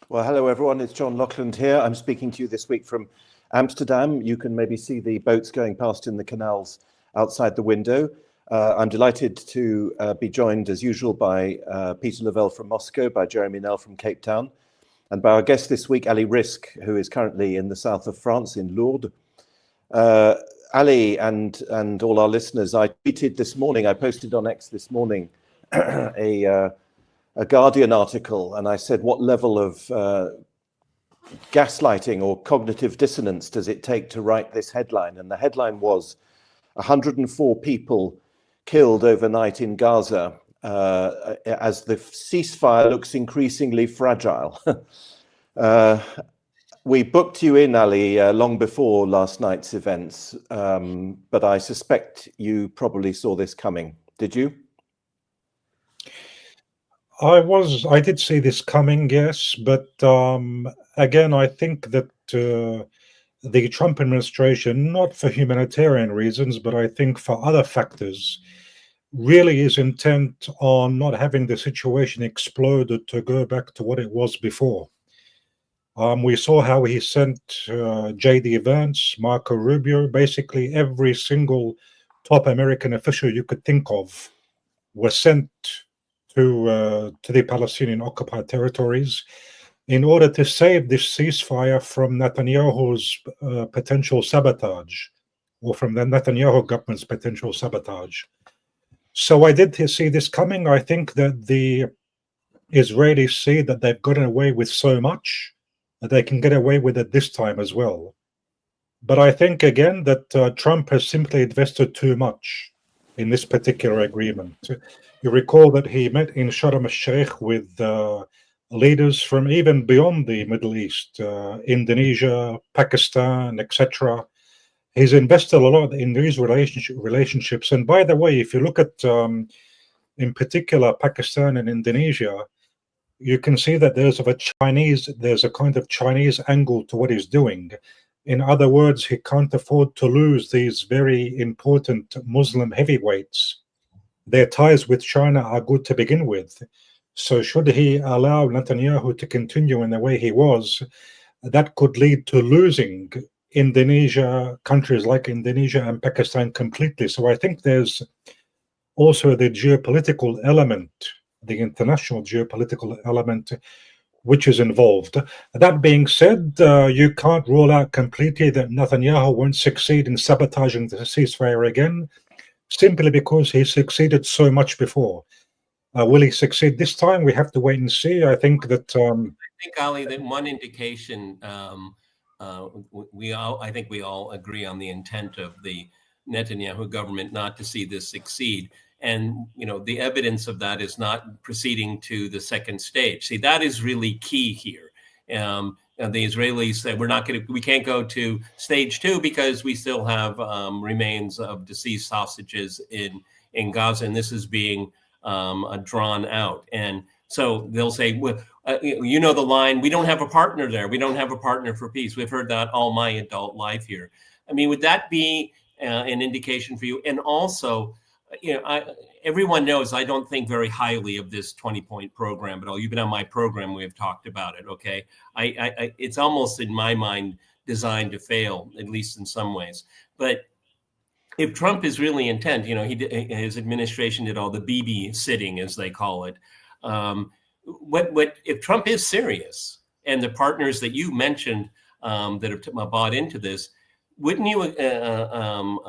Well, hello everyone, it's John Laughland here. I'm speaking to you this week from Amsterdam. You can maybe see the boats going past in the canals outside the window. I'm delighted to be joined as usual by Peter Lavelle from Moscow, by Jeremy Nell from Cape Town, and by our guest this week, Ali Rizk, who is currently in the south of France, in Lourdes. Ali and all our listeners, I tweeted this morning, I posted on X this morning a Guardian article, and I said, what level of gaslighting or cognitive dissonance does it take to write this headline? And the headline was 104 people killed overnight in Gaza as the ceasefire looks increasingly fragile. We booked you in, Ali, long before last night's events, but I suspect you probably saw this coming. Did you? I did see this coming, yes, but again, I think that the Trump administration, not for humanitarian reasons, but I think for other factors, really is intent on not having the situation explode to go back to what it was before. We saw how he sent J.D. Vance, Marco Rubio, basically every single top American official you could think of was sent to the Palestinian occupied territories in order to save this ceasefire from Netanyahu's potential sabotage, or from the Netanyahu government's potential sabotage. So I did see this coming. I think that the Israelis see that they've gotten away with so much that they can get away with it this time as well. But I think, again, that Trump has simply invested too much in this particular agreement. You recall that he met in Sharm el-Sheikh with leaders from even beyond the Middle East, Indonesia, Pakistan, etc. He's invested a lot in these relationships. And by the way, if you look at, in particular, Pakistan and Indonesia, you can see that there's a kind of Chinese angle to what he's doing. In other words, he can't afford to lose these very important Muslim heavyweights. Their ties with China are good to begin with. So should he allow Netanyahu to continue in the way he was, that could lead to losing Indonesia, countries like Indonesia and Pakistan completely. So I think there's also the geopolitical element, the international geopolitical element, which is involved. That being said, you can't rule out completely that Netanyahu won't succeed in sabotaging the ceasefire again, simply because he succeeded so much before. Will he succeed this time? We have to wait and see. I think that I think, Ali, that one indication, I think we all agree on the intent of the Netanyahu government not to see this succeed. And, the evidence of that is not proceeding to the second stage. See, that is really key here. And the Israelis said, we can't go to stage 2 because we still have remains of deceased hostages in Gaza, and this is being drawn out. And so they'll say, well, the line, we don't have a partner there. We don't have a partner for peace. We've heard that all my adult life here. I mean, would that be an indication for you? And also, everyone knows I don't think very highly of this 20-point program at all. You've been on my program. We have talked about it. Okay. It's almost in my mind designed to fail, at least in some ways. But if Trump is really intent, his administration did all the BB sitting, as they call it. If Trump is serious, and the partners that you mentioned that have bought into this, wouldn't you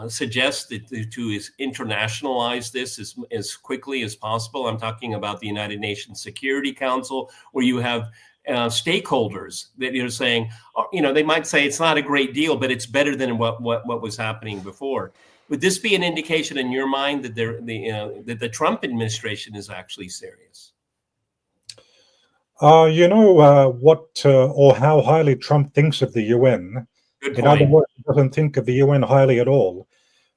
suggest that to internationalize this as quickly as possible? I'm talking about the United Nations Security Council, where you have stakeholders that you're saying, they might say it's not a great deal, but it's better than what was happening before. Would this be an indication in your mind that that the Trump administration is actually serious? What or how highly Trump thinks of the UN. In other words, he doesn't think of the UN highly at all.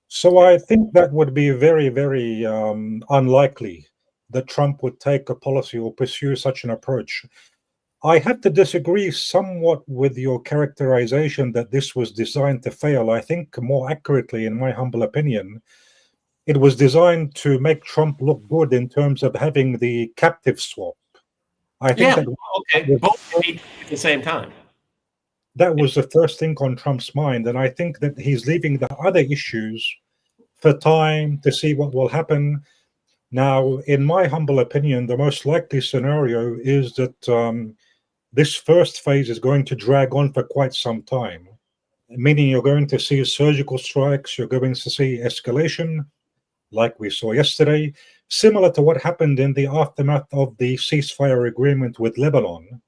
So I think that would be very, very unlikely that Trump would take a policy or pursue such an approach. I have to disagree somewhat with your characterization that this was designed to fail. I think more accurately, in my humble opinion, it was designed to make Trump look good in terms of having the captive swap. I think okay, both can be at the same time. That was the first thing on Trump's mind, and I think that he's leaving the other issues for time to see what will happen. Now, in my humble opinion, the most likely scenario is that this first phase is going to drag on for quite some time, meaning you're going to see surgical strikes, you're going to see escalation, like we saw yesterday, similar to what happened in the aftermath of the ceasefire agreement with Lebanon,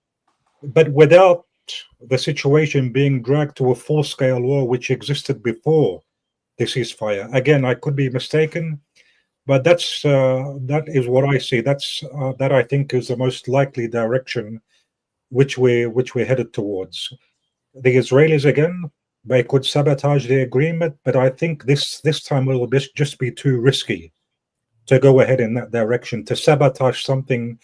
but without the situation being dragged to a full-scale war which existed before the ceasefire. Again, I could be mistaken, but that is what I see. That I think is the most likely direction which we're headed towards. The Israelis, again, they could sabotage the agreement, but I think this time it will just be too risky to go ahead in that direction, to sabotage something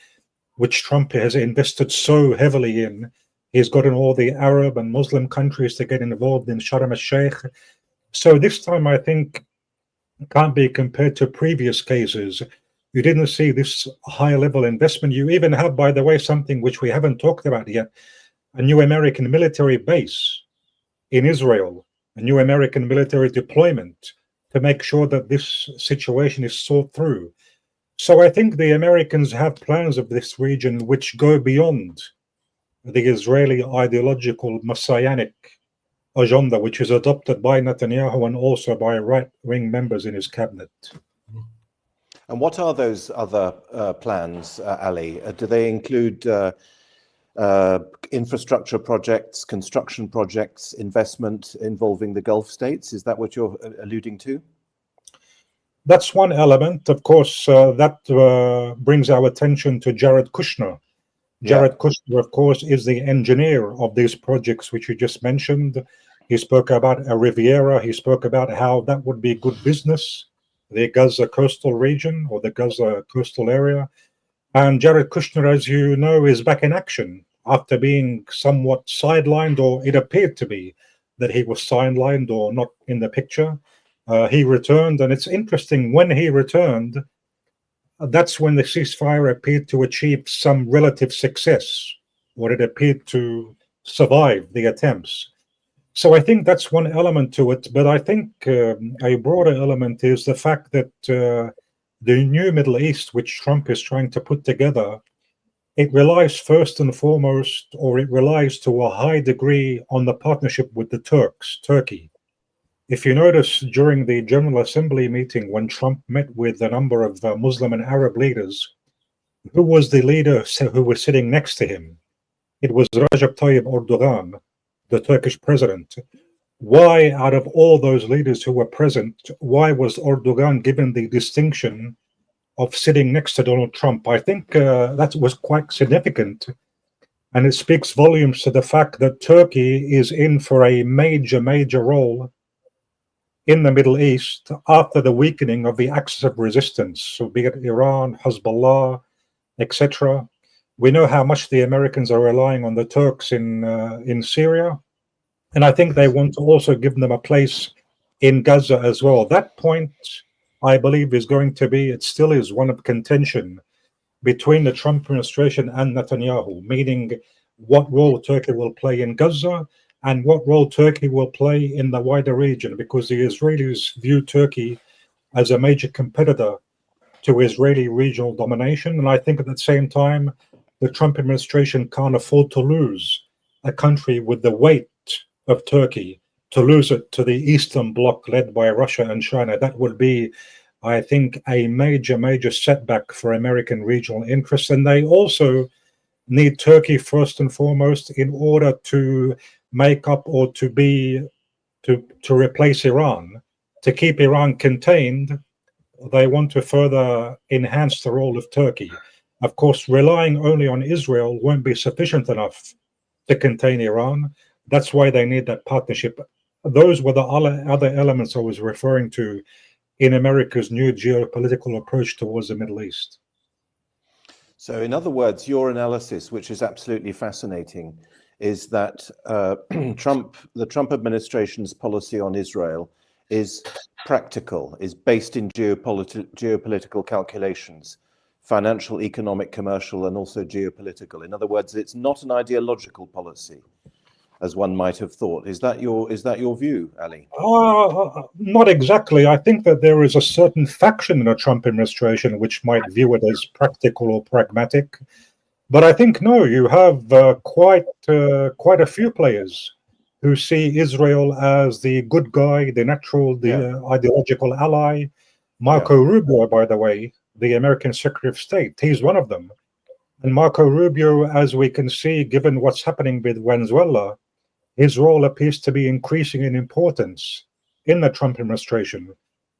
which Trump has invested so heavily in. He's gotten all the Arab and Muslim countries to get involved in Sharm el-Sheikh. So this time, I think, can't be compared to previous cases. You didn't see this high-level investment. You even have, by the way, something which we haven't talked about yet, a new American military base in Israel, a new American military deployment to make sure that this situation is thought through. So I think the Americans have plans of this region which go beyond the Israeli ideological messianic agenda, which is adopted by Netanyahu and also by right-wing members in his cabinet. And what are those other plans, Ali? Do they include infrastructure projects, construction projects, investment involving the Gulf states? Is that what you're alluding to? That's one element. Of course, that brings our attention to Jared Kushner. Jared Kushner, of course, is the engineer of these projects which you just mentioned. He spoke about a Riviera. He spoke about how that would be good business, the Gaza coastal region or the Gaza coastal area. And Jared Kushner, as you know, is back in action after being somewhat sidelined, or it appeared to be that he was sidelined or not in the picture. He returned, and it's interesting, when he returned, that's when the ceasefire appeared to achieve some relative success, or it appeared to survive the attempts. So I think that's one element to it. But I think a broader element is the fact that the new Middle East, which Trump is trying to put together, it relies first and foremost, or it relies to a high degree on the partnership with the Turkey. If you notice, during the General Assembly meeting, when Trump met with a number of Muslim and Arab leaders, who was the leader who was sitting next to him? It was Recep Tayyip Erdogan, the Turkish president. Why, out of all those leaders who were present, why was Erdogan given the distinction of sitting next to Donald Trump? I think that was quite significant. And it speaks volumes to the fact that Turkey is in for a major role in the Middle East after the weakening of the axis of resistance, so be it Iran, Hezbollah, etc. We know how much the Americans are relying on the Turks in Syria, and I think they want to also give them a place in Gaza as well. That point, I believe, is going to be, it still is one of contention between the Trump administration and Netanyahu, meaning what role Turkey will play in Gaza and what role Turkey will play in the wider region, because the Israelis view Turkey as a major competitor to Israeli regional domination. And I think at the same time, the Trump administration can't afford to lose a country with the weight of Turkey, to lose it to the Eastern Bloc led by Russia and China. That would be, I think, a major setback for American regional interests. And they also need Turkey first and foremost in order to make up or to replace Iran, to keep Iran contained. They want to further enhance the role of Turkey. Of course, relying only on Israel won't be sufficient enough to contain Iran. That's why they need that partnership. Those were the other elements I was referring to in America's new geopolitical approach towards the Middle East. So in other words, your analysis, which is absolutely fascinating, is that the Trump administration's policy on Israel is practical, is based in geopolitical calculations financial, economic, commercial, and also geopolitical. In other words, it's not an ideological policy, as one might have thought. Is that your view, Ali? Not exactly. I think that there is a certain faction in the Trump administration which might view it as practical or pragmatic. But I think, no, you have quite a few players who see Israel as the good guy, the natural, ideological ally. Marco Rubio, by the way, the American Secretary of State, he's one of them. And Marco Rubio, as we can see, given what's happening with Venezuela, his role appears to be increasing in importance in the Trump administration.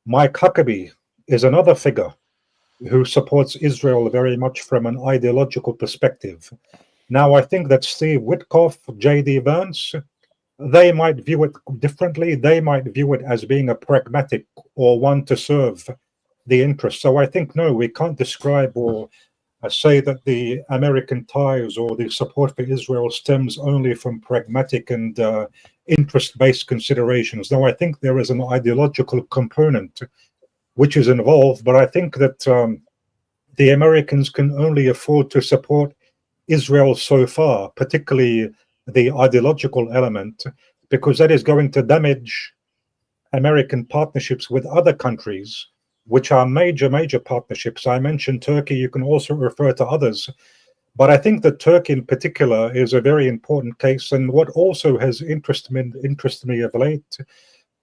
Mike Huckabee is another figure who supports Israel very much from an ideological perspective. Now, I think that Steve Witkoff, J.D. Vance, they might view it differently. They might view it as being a pragmatic or one to serve the interests. So I think, no, we can't describe or say that the American ties or the support for Israel stems only from pragmatic and interest-based considerations. Now, I think there is an ideological component which is involved, but I think that the Americans can only afford to support Israel so far, particularly the ideological element, because that is going to damage American partnerships with other countries, which are major partnerships. I mentioned Turkey, you can also refer to others, but I think that Turkey in particular is a very important case. And what also has interested me of late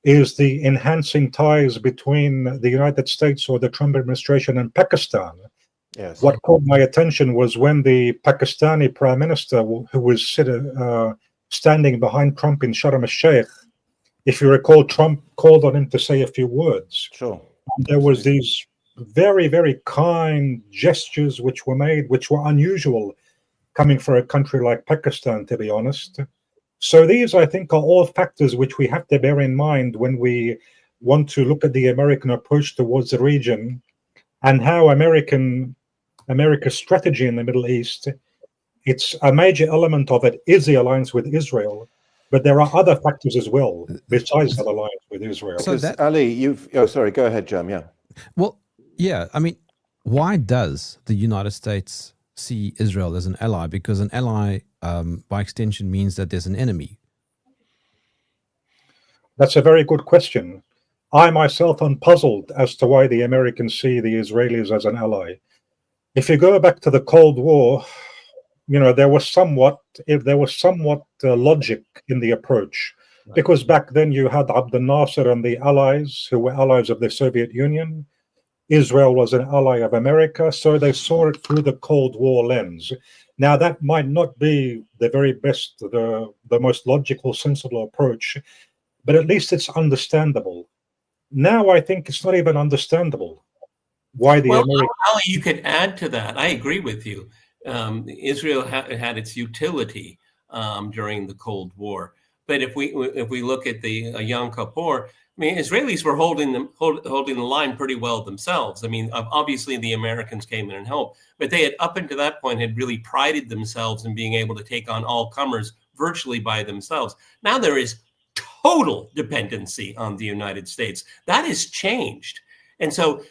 is the enhancing ties between the United States or the Trump administration and Pakistan. Yes. What caught my attention was when the Pakistani prime minister, who was standing behind Trump in Sharm el-Sheikh, if you recall, Trump called on him to say a few words. Sure. And there was these very kind gestures which were made, which were unusual coming for a country like Pakistan, to be honest. So these, I think, are all factors which we have to bear in mind when we want to look at the American approach towards the region and how America's strategy in the Middle East, it's a major element of it is the alliance with Israel, but there are other factors as well besides that alliance with Israel. So Ali, sorry, go ahead, Jam. Yeah. Well, yeah, I mean, why does the United States see Israel as an ally? Because an ally, by extension, means that there's an enemy. That's a very good question. I myself am puzzled as to why the Americans see the Israelis as an ally. If you go back to the Cold War, there was somewhat logic in the approach, because back then you had Abdel Nasser and the allies who were allies of the Soviet Union. Israel was an ally of America, so they saw it through the Cold War lens. Now, that might not be the very best, the most logical, sensible approach, but at least it's understandable. Now, I think it's not even understandable why the Americans... Ali, you could add to that. I agree with you. Israel had its utility during the Cold War, but if we look at the Yom Kippur, I mean, Israelis were holding the line pretty well themselves. I mean, obviously the Americans came in and helped, but they had up until that point had really prided themselves in being able to take on all comers virtually by themselves. Now there is total dependency on the United States. That has changed, and so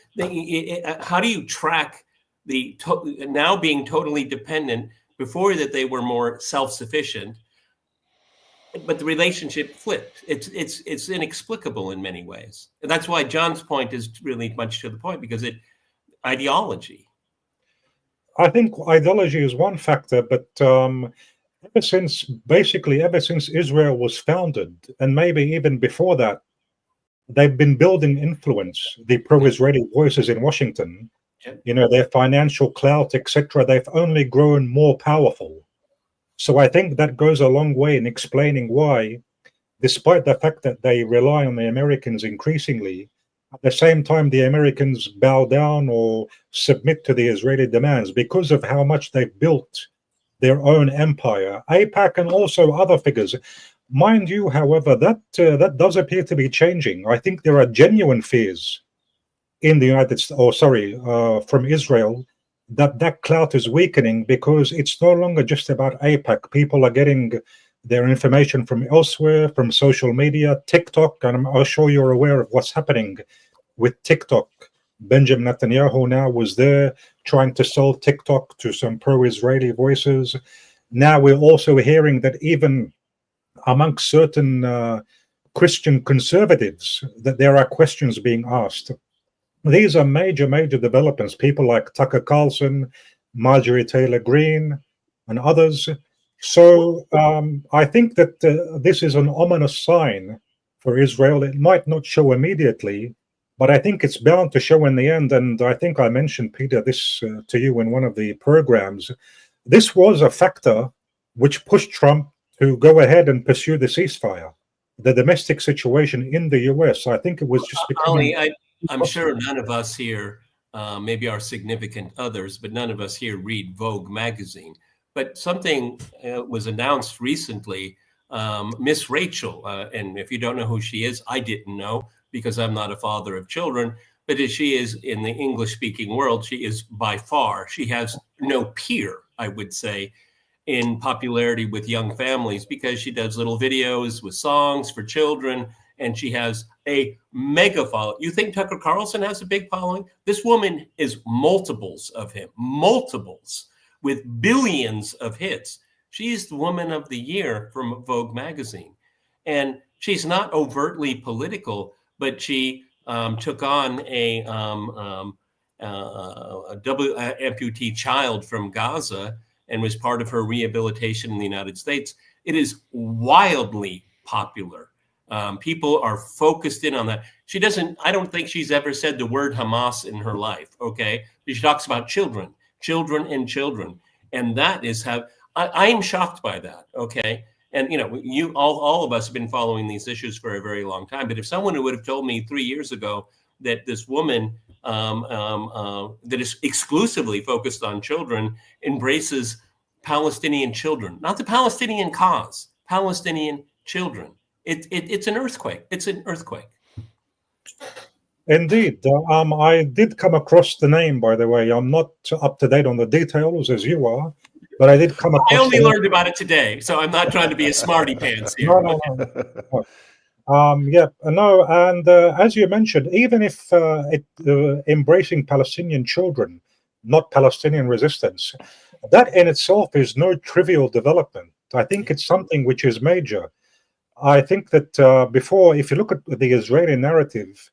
how do you track the now being totally dependent? Before that, they were more self-sufficient. But the relationship flipped. It's inexplicable in many ways. And that's why John's point is really much to the point, because ideology. I think ideology is one factor, but ever since Israel was founded, and maybe even before that, they've been building influence, the pro-Israeli voices in Washington, their financial clout, etc. They've only grown more powerful. So I think that goes a long way in explaining why, despite the fact that they rely on the Americans increasingly, at the same time the Americans bow down or submit to the Israeli demands because of how much they've built their own empire. AIPAC and also other figures. Mind you, however, that does appear to be changing. I think there are genuine fears in the United States, from Israel, that clout is weakening because it's no longer just about AIPAC. People are getting their information from elsewhere, from social media, TikTok, and I'm sure you're aware of what's happening with TikTok. Benjamin Netanyahu now was there trying to sell TikTok to some pro-Israeli voices. Now we're also hearing that even amongst certain Christian conservatives, that there are questions being asked. These are major, major developments. People like Tucker Carlson, Marjorie Taylor Greene, and others. So I think that this is an ominous sign for Israel. It might not show immediately, but I think it's bound to show in the end. And I think I mentioned, Peter, this to you in one of the programs. This was a factor which pushed Trump to go ahead and pursue the ceasefire. The domestic situation in the US, I think it was just becoming... Ali, I'm sure none of us here, maybe our significant others, but none of us here read Vogue magazine. But something was announced recently. Miss Rachel, and if you don't know who she is, I didn't know because I'm not a father of children, but as she is in the English-speaking world, she is by far, she has no peer, I would say, in popularity with young families because she does little videos with songs for children, and she has a mega following. You think Tucker Carlson has a big following? This woman is multiples of him, multiples, with billions of hits. She's the Woman of the Year from Vogue magazine. And she's not overtly political, but she took on a double amputee child from Gaza and was part of her rehabilitation in the United States. It is wildly popular. People are focused in on that. She doesn't, I don't think she's ever said the word Hamas in her life, okay? She talks about children. And that is how, I'm shocked by that, okay? And, you know, you all of us have been following these issues for a very long time. But if someone would have told me 3 years ago that this woman that is exclusively focused on children embraces Palestinian children, not the Palestinian cause, Palestinian children, it's an earthquake. It's an earthquake. Indeed. I did come across the name, by the way. I'm not up to date on the details as you are, but I did come across I only learned about it today, so I'm not trying to be a smarty pants here. No. And as you mentioned, even if embracing Palestinian children, not Palestinian resistance, that in itself is no trivial development. I think it's something which is major. I think that before, if you look at the Israeli narrative,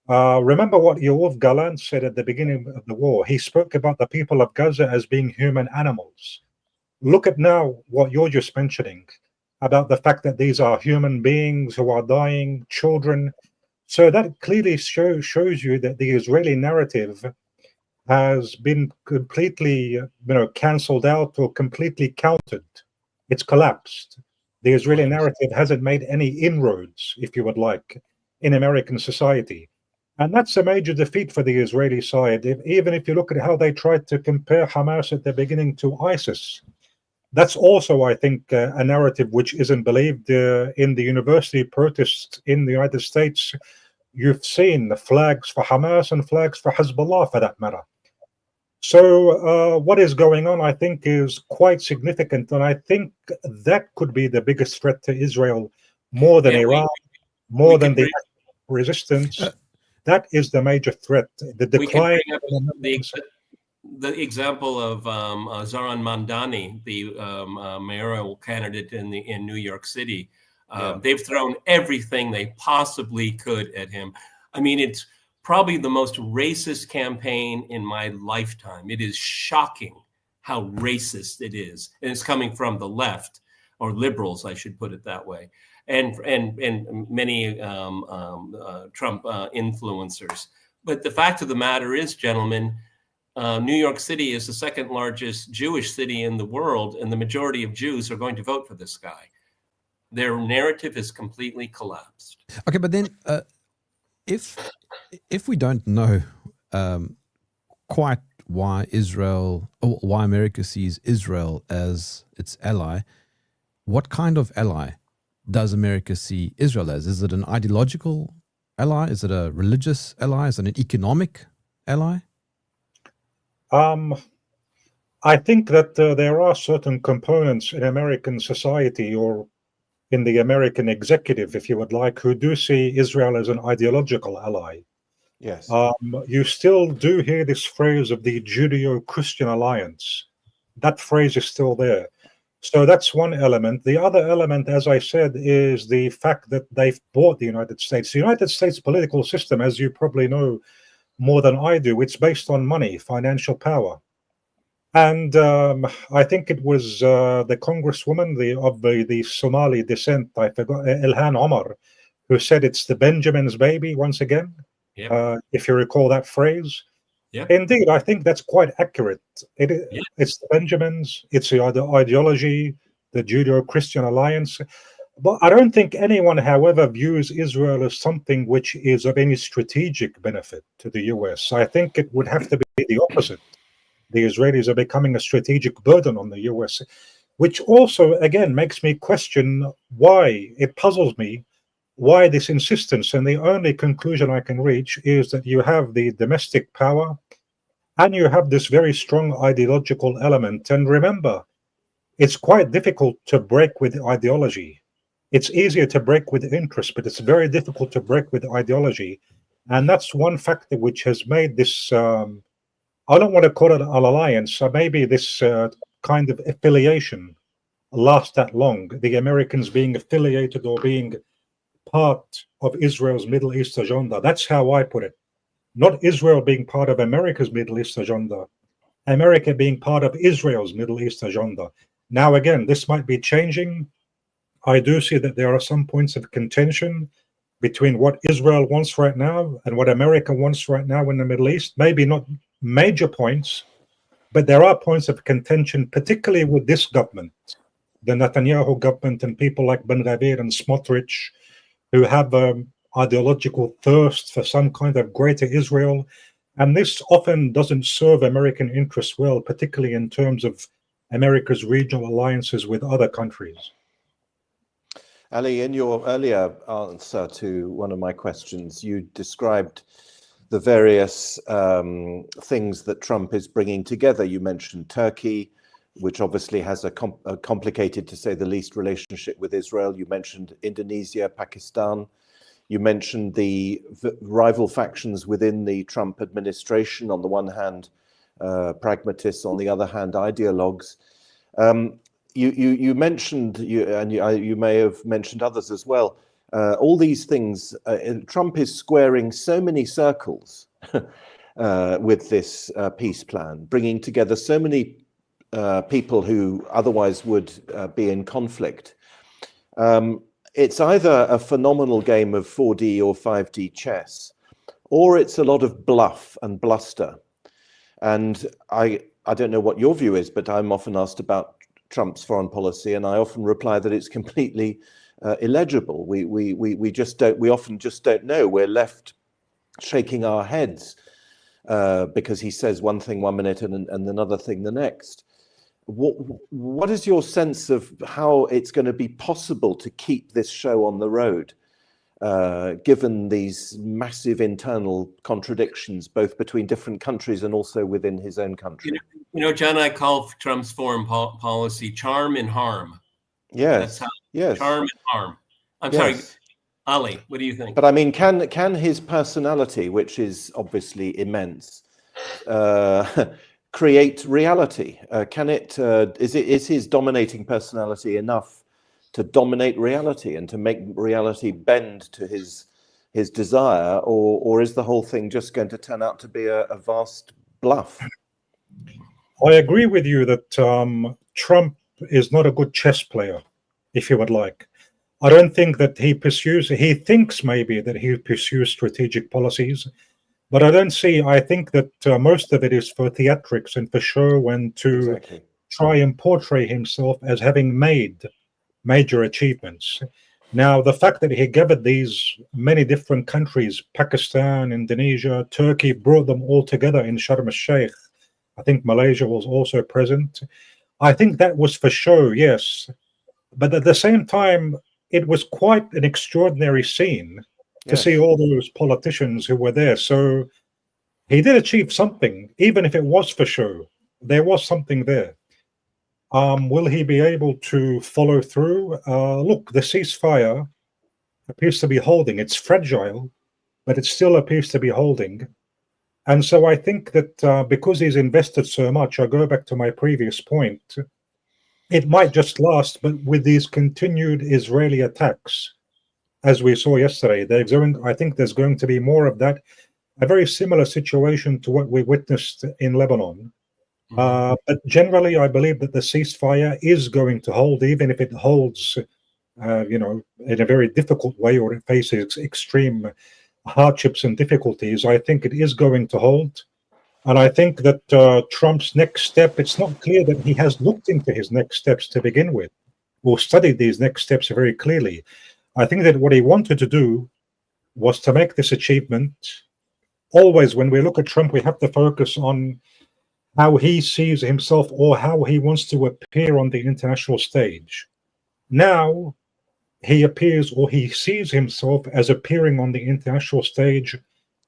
remember what Yoav Galant said at the beginning of the war. He spoke about the people of Gaza as being human animals. Look at now what you're just mentioning about the fact that these are human beings who are dying, children. So that clearly shows you that the Israeli narrative has been completely, cancelled out or completely countered. It's collapsed. The Israeli narrative hasn't made any inroads, if you would like, in American society. And that's a major defeat for the Israeli side. Even if you look at how they tried to compare Hamas at the beginning to ISIS, that's also, I think, a narrative which isn't believed. In the university protests in the United States, you've seen the flags for Hamas and flags for Hezbollah, for that matter. So what is going on, I think, is quite significant. And I think that could be the biggest threat to Israel, more than Iran, more than the resistance. That is the major threat. The decline. The example of Zohran Mamdani, the mayoral candidate in New York City. They've thrown everything they possibly could at him. I mean, it's probably the most racist campaign in my lifetime. It is shocking how racist it is. And it's coming from the left, or liberals, I should put it that way, and many Trump influencers. But the fact of the matter is, gentlemen, New York City is the second largest Jewish city in the world, and the majority of Jews are going to vote for this guy. Their narrative is completely collapsed. Okay, but then if we don't know quite why America sees Israel as its ally, what kind of ally does America see Israel as? Is it an ideological ally? Is it a religious ally? Is it an economic ally? I think that there are certain components in American society, or in the American executive, if you would like, who do see Israel as an ideological ally. Yes. You still do hear this phrase of the Judeo-Christian alliance. That phrase is still there. So that's one element. The other element, as I said, is the fact that they've bought the United States. The United States political system, as you probably know more than I do, it's based on money, financial power. And I think it was the congresswoman of the Somali descent, I forgot, Ilhan Omar, who said it's the Benjamin's baby once again, Yep. if you recall that phrase. Yep. Indeed, I think that's quite accurate. Yep. It's the Benjamins, it's the ideology, the Judeo-Christian alliance. But I don't think anyone, however, views Israel as something which is of any strategic benefit to the US. I think it would have to be the opposite. The Israelis are becoming a strategic burden on the US, which also, again, makes me question why. It puzzles me why this insistence. And the only conclusion I can reach is that you have the domestic power and you have this very strong ideological element. And remember, it's quite difficult to break with ideology. It's easier to break with interest, but it's very difficult to break with ideology. And that's one factor which has made this, I don't want to call it an alliance, maybe this kind of affiliation last that long. The Americans being affiliated or being part of Israel's Middle East agenda. That's how I put it. Not Israel being part of America's Middle East agenda, America being part of Israel's Middle East agenda. Now, again, this might be changing. I do see that there are some points of contention between what Israel wants right now and what America wants right now in the Middle East. Maybe not major points, but there are points of contention, particularly with this government, the Netanyahu government, and people like Ben Gvir and Smotrich, who have ideological thirst for some kind of greater Israel. And this often doesn't serve American interests well, particularly in terms of America's regional alliances with other countries. Ali, in your earlier answer to one of my questions, you described the various things that Trump is bringing together. You mentioned Turkey, which obviously has a complicated, to say the least, relationship with Israel. You mentioned Indonesia, Pakistan. You mentioned the rival factions within the Trump administration. On the one hand, pragmatists, on the other hand, ideologues. You mentioned, and you may have mentioned others as well, all these things. Trump is squaring so many circles with this peace plan, bringing together so many people who otherwise would be in conflict. It's either a phenomenal game of 4D or 5D chess, or it's a lot of bluff and bluster. And I don't know what your view is, but I'm often asked about Trump's foreign policy, and I often reply that it's completely illegible. We often just don't know. We're left shaking our heads because he says one thing one minute and another thing the next. What is your sense of how it's going to be possible to keep this show on the road, given these massive internal contradictions, both between different countries and also within his own country? John, I call Trump's foreign policy charm and harm. Yes. That's how, yes. Charm and harm. I'm yes. sorry, Ali, what do you think? But I mean, can his personality, which is obviously immense, create reality? Can it? Is his dominating personality enough to dominate reality and to make reality bend to his desire, or is the whole thing just going to turn out to be a vast bluff? I agree with you that Trump is not a good chess player, if you would like. I don't think that he thinks maybe that he pursues strategic policies, but I think that most of it is for theatrics and for show and to try and portray himself as having made major achievements. Now, the fact that he gathered these many different countries, Pakistan, Indonesia, Turkey, brought them all together in Sharm el-Sheikh. I think Malaysia was also present. I think that was for show, yes. But at the same time, it was quite an extraordinary scene to see all those politicians who were there. So he did achieve something, even if it was for show. There was something there. Will he be able to follow through? Look, the ceasefire appears to be holding. It's fragile, but it still appears to be holding. And so I think that because he's invested so much, I go back to my previous point, it might just last, but with these continued Israeli attacks, as we saw yesterday, I think there's going to be more of that, a very similar situation to what we witnessed in Lebanon. But generally, I believe that the ceasefire is going to hold, even if it holds, in a very difficult way, or it faces extreme hardships and difficulties. I think it is going to hold. And I think that Trump's next step, it's not clear that he has looked into his next steps to begin with, or studied these next steps very clearly. I think that what he wanted to do was to make this achievement. Always, when we look at Trump, we have to focus on how he sees himself or how he wants to appear on the international stage. Now, he appears, or he sees himself as appearing on the international stage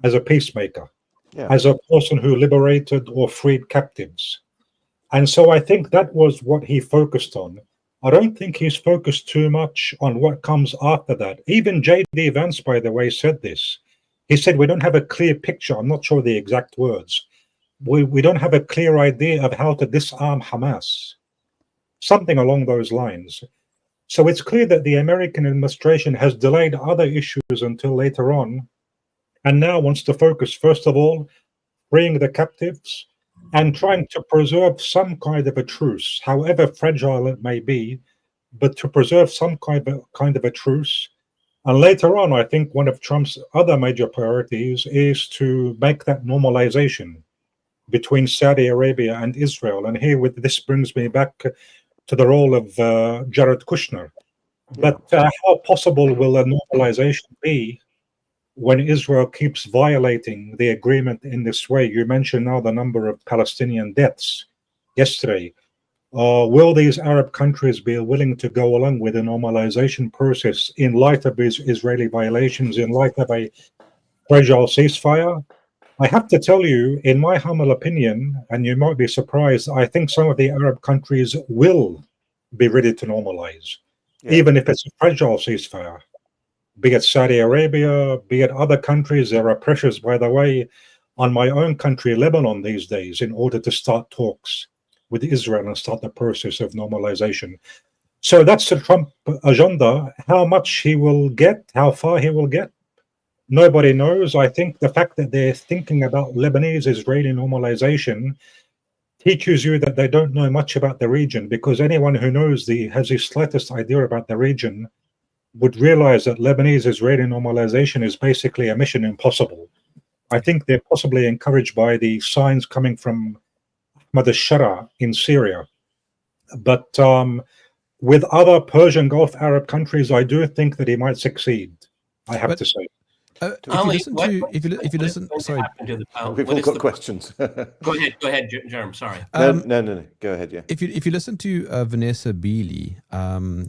as a peacemaker, as a person who liberated or freed captives. And so I think that was what he focused on. I don't think he's focused too much on what comes after that. Even J.D. Vance, by the way, said this. He said, we don't have a clear picture. I'm not sure the exact words. We don't have a clear idea of how to disarm Hamas. Something along those lines. So it's clear that the American administration has delayed other issues until later on, and now wants to focus, first of all, freeing the captives and trying to preserve some kind of a truce, however fragile it may be, but to preserve some kind of a truce. And later on, I think one of Trump's other major priorities is to make that normalization between Saudi Arabia and Israel. And here, this brings me back to the role of Jared Kushner. But how possible will a normalization be when Israel keeps violating the agreement in this way? You mentioned now the number of Palestinian deaths yesterday. Will these Arab countries be willing to go along with a normalization process in light of these Israeli violations, in light of a fragile ceasefire? I have to tell you, in my humble opinion, and you might be surprised, I think some of the Arab countries will be ready to normalize, even if it's a fragile ceasefire. Be it Saudi Arabia, be it other countries. There are pressures, by the way, on my own country, Lebanon, these days, in order to start talks with Israel and start the process of normalization. So that's the Trump agenda. How much he will get, how far he will get, nobody knows. I think the fact that they're thinking about Lebanese-Israeli normalization teaches you that they don't know much about the region, because anyone who has the slightest idea about the region would realize that Lebanese-Israeli normalization is basically a mission impossible. I think they're possibly encouraged by the signs coming from Ahmad al-Shara in Syria. But with other Persian Gulf Arab countries, I do think that he might succeed, I have to say. If you listen, sorry, we've all got questions. Go ahead, Jeremy. Sorry. No. Go ahead. Yeah. If you listen to Vanessa Beeley,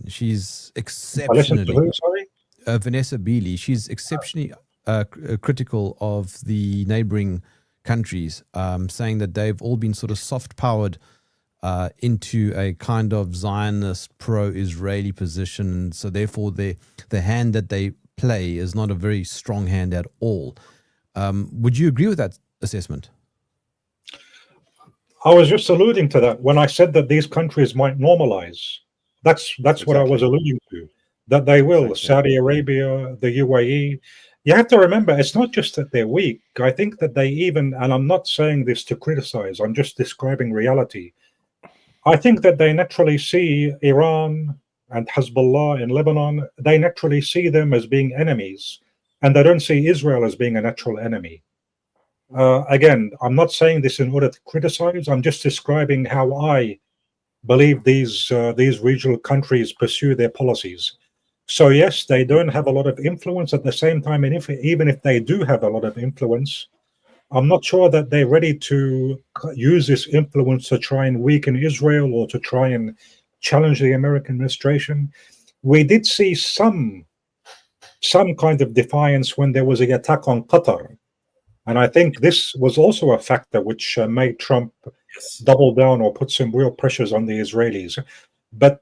she's exceptionally. I listened to who? Sorry. Vanessa Beeley. She's exceptionally critical of the neighboring countries, saying that they've all been sort of soft-powered into a kind of Zionist pro-Israeli position, and so therefore the hand that they play is not a very strong hand at all. Would you agree with that assessment? I was just alluding to that when I said that these countries might normalize. That's exactly what I was alluding to, that they will. Exactly. Saudi Arabia, the UAE. You have to remember, it's not just that they're weak. I think that they even, and I'm not saying this to criticize, I'm just describing reality. I think that they naturally see Iran and Hezbollah in Lebanon, they naturally see them as being enemies, and they don't see Israel as being a natural enemy. Again, I'm not saying this in order to criticize, I'm just describing how I believe these regional countries pursue their policies. So yes, they don't have a lot of influence. At the same time, and even if they do have a lot of influence, I'm not sure that they're ready to use this influence to try and weaken Israel or to try and challenge the American administration. We did see some kind of defiance when there was an attack on Qatar. And I think this was also a factor which made Trump double down or put some real pressures on the Israelis. But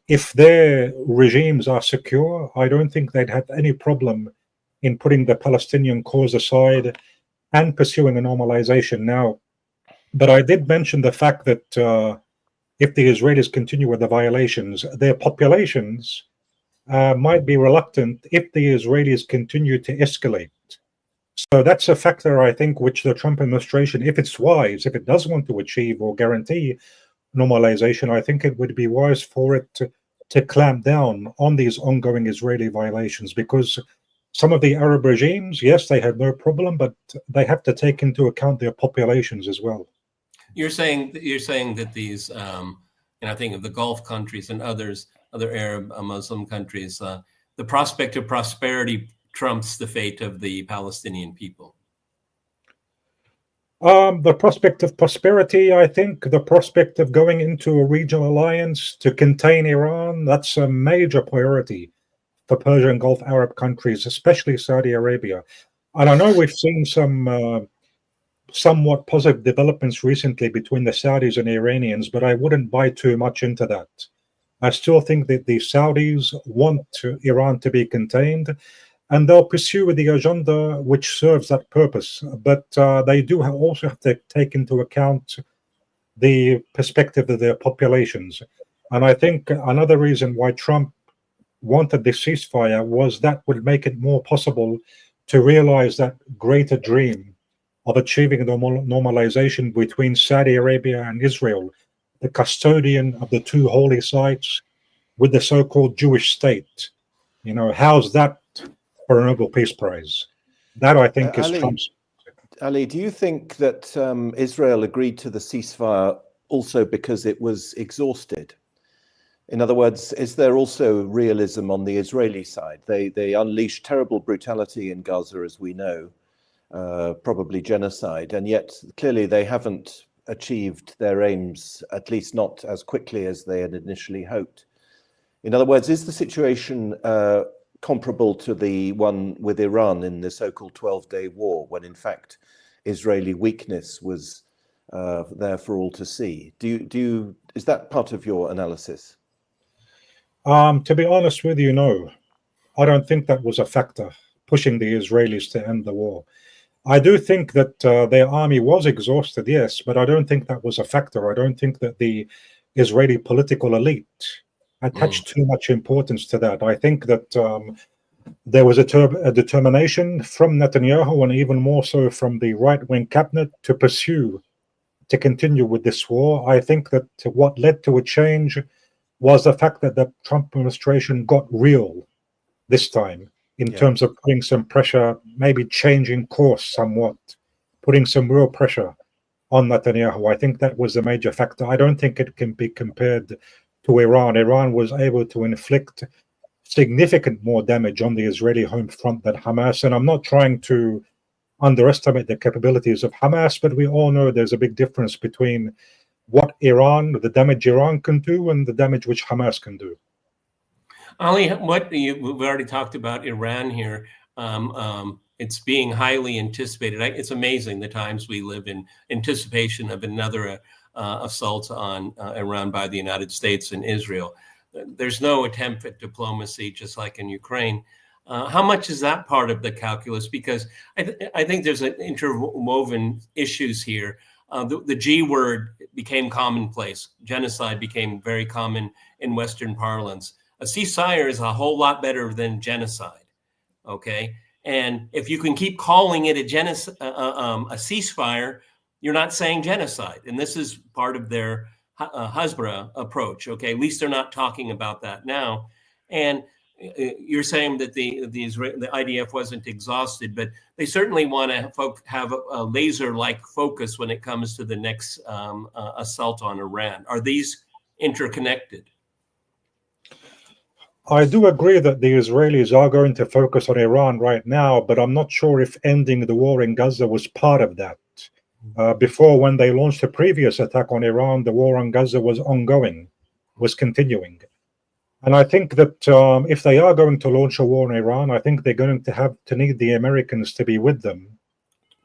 if their regimes are secure, I don't think they'd have any problem in putting the Palestinian cause aside and pursuing a normalization. Now, but I did mention the fact that if the Israelis continue with the violations, their populations might be reluctant if the Israelis continue to escalate. So that's a factor, I think, which the Trump administration, if it's wise, if it does want to achieve or guarantee normalization, I think it would be wise for it to clamp down on these ongoing Israeli violations, because some of the Arab regimes, yes, they have no problem, but they have to take into account their populations as well. You're saying that these, and I think of the Gulf countries and other Arab Muslim countries, the prospect of prosperity trumps the fate of the Palestinian people. The prospect of prosperity, I think, the prospect of going into a regional alliance to contain Iran, that's a major priority for Persian Gulf Arab countries, especially Saudi Arabia. And I know we've seen some somewhat positive developments recently between the Saudis and the Iranians, but I wouldn't buy too much into that. I still think that the Saudis want Iran to be contained, and they'll pursue the agenda which serves that purpose. But they do also have to take into account the perspective of their populations. And I think another reason why Trump wanted this ceasefire was that would make it more possible to realize that greater dream of achieving normalization between Saudi Arabia and Israel, the custodian of the two holy sites, with the so-called Jewish state. You know, how's that for a Nobel Peace Prize? That, I think, is Trump's. Ali, do you think that Israel agreed to the ceasefire also because it was exhausted? In other words, is there also realism on the Israeli side? They unleashed terrible brutality in Gaza, as we know, probably genocide, and yet clearly they haven't achieved their aims, at least not as quickly as they had initially hoped. In other words, is the situation comparable to the one with Iran in the so-called 12-day war, when in fact Israeli weakness was there for all to see? Is that part of your analysis? To be honest with you, no. I don't think that was a factor pushing the Israelis to end the war. I do think that their army was exhausted, yes, but I don't think that was a factor. I don't think that the Israeli political elite attached too much importance to that. I think that there was a determination from Netanyahu, and even more so from the right-wing cabinet, to continue with this war. I think that what led to a change was the fact that the Trump administration got real this time in terms of putting some pressure, maybe changing course somewhat, putting some real pressure on Netanyahu. I think that was a major factor. I don't think it can be compared to Iran. Iran was able to inflict significant more damage on the Israeli home front than Hamas. And I'm not trying to underestimate the capabilities of Hamas, but we all know there's a big difference between the damage Iran can do and the damage which Hamas can do. Ali, we've already talked about Iran here. It's being highly anticipated. It's amazing the times we live in anticipation of another assault on Iran by the United States and Israel. There's no attempt at diplomacy, just like in Ukraine. How much is that part of the calculus? Because I think there's an interwoven issues here. The G word became commonplace. Genocide became very common in Western parlance. A ceasefire is a whole lot better than genocide, okay? And if you can keep calling it a ceasefire, you're not saying genocide. And this is part of their Hasbara approach, okay? At least they're not talking about that now. And you're saying that the IDF wasn't exhausted, but they certainly want to have a laser-like focus when it comes to the next assault on Iran. Are these interconnected? I do agree that the Israelis are going to focus on Iran right now, but I'm not sure if ending the war in Gaza was part of that. Before, when they launched a previous attack on Iran, the war on Gaza was ongoing, was continuing. And I think that if they are going to launch a war on Iran, I think they're going to have to need the Americans to be with them.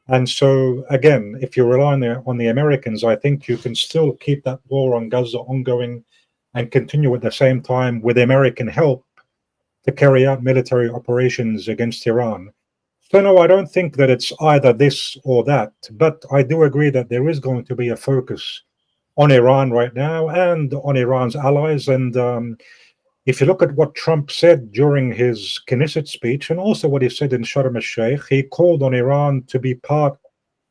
And so, again, if you rely on the Americans, I think you can still keep that war on Gaza ongoing and continue at the same time with American help to carry out military operations against Iran. So no, I don't think that it's either this or that, but I do agree that there is going to be a focus on Iran right now and on Iran's allies. And if you look at what Trump said during his Knesset speech and also what he said in Sharm el-Sheikh, he called on Iran to be part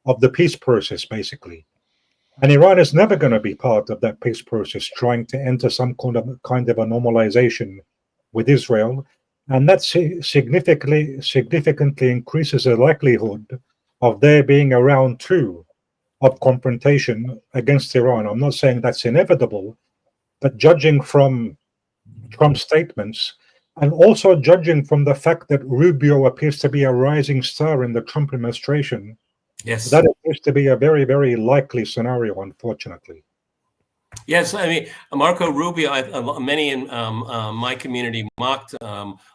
of the peace process, basically. And Iran is never going to be part of that peace process, trying to enter some kind of a normalization with Israel. And that significantly increases the likelihood of there being a round two of confrontation against Iran. I'm not saying that's inevitable, but judging from Trump's statements and also judging from the fact that Rubio appears to be a rising star in the Trump administration, Yes. that appears to be a very, very likely scenario, unfortunately. Yes, I mean, Marco Rubio, many in my community mocked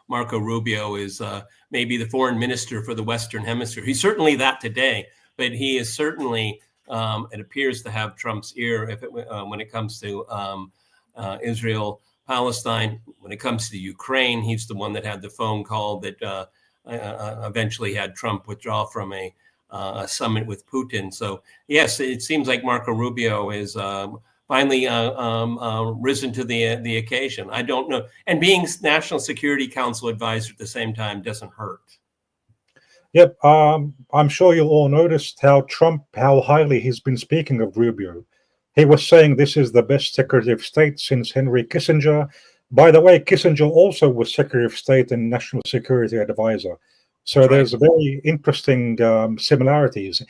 Marco Rubio as maybe the foreign minister for the Western Hemisphere. He's certainly that today, but he is certainly, it appears to have Trump's ear when it comes to Israel, Palestine. When it comes to Ukraine, he's the one that had the phone call that eventually had Trump withdraw from a summit with Putin. So, yes, it seems like Marco Rubio is finally risen to the occasion. I don't know. And being National Security Council advisor at the same time doesn't hurt. Yep. I'm sure you all noticed how highly he's been speaking of Rubio. He was saying this is the best Secretary of State since Henry Kissinger. By the way, Kissinger also was Secretary of State and National Security Advisor. So there's very interesting similarities.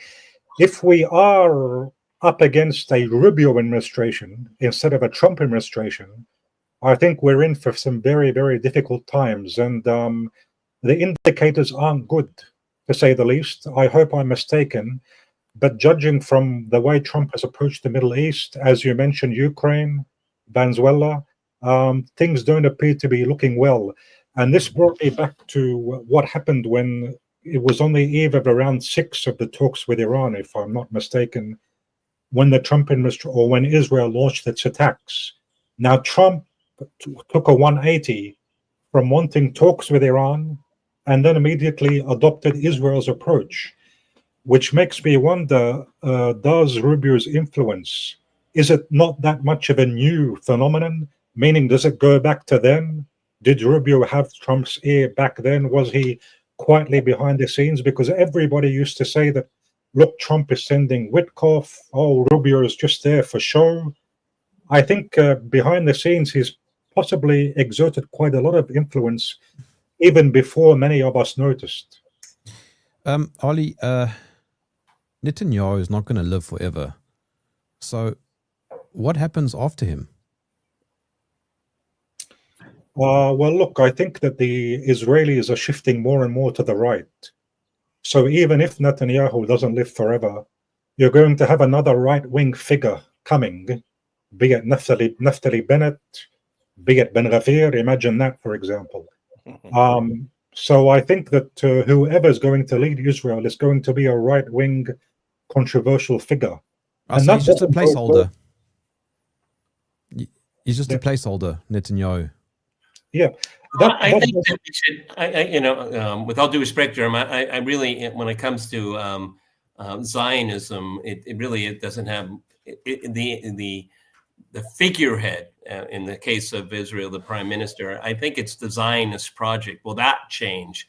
If we are up against a Rubio administration instead of a Trump administration, I think we're in for some very, very difficult times. And the indicators aren't good, to say the least. I hope I'm mistaken. But judging from the way Trump has approached the Middle East, as you mentioned, Ukraine, Venezuela, things don't appear to be looking well. And this brought me back to what happened when it was on the eve of round 6 of the talks with Iran, if I'm not mistaken, when the Trump administration, or when Israel launched its attacks. Now, Trump took a 180 from wanting talks with Iran and then immediately adopted Israel's approach, which makes me wonder, does Rubio's influence, is it not that much of a new phenomenon? Meaning, does it go back to then? Did Rubio have Trump's ear back then? Was he quietly behind the scenes? Because everybody used to say that, look, Trump is sending Witkoff. Oh, Rubio is just there for show. I think behind the scenes, he's possibly exerted quite a lot of influence, even before many of us noticed. Ali, Netanyahu is not going to live forever. So what happens after him? Well, look, I think that the Israelis are shifting more and more to the right. So even if Netanyahu doesn't live forever, you're going to have another right-wing figure coming, be it Naftali Bennett, be it Ben Gvir. Imagine that, for example. So I think that whoever is going to lead Israel is going to be a right-wing controversial figure. And so he's just a placeholder. He's just a placeholder, Netanyahu. Yeah. I think that we should, with all due respect, Jeremy, I really, when it comes to Zionism, it doesn't have the figurehead. In the case of Israel, the prime minister, I think it's the Zionist project. Will that change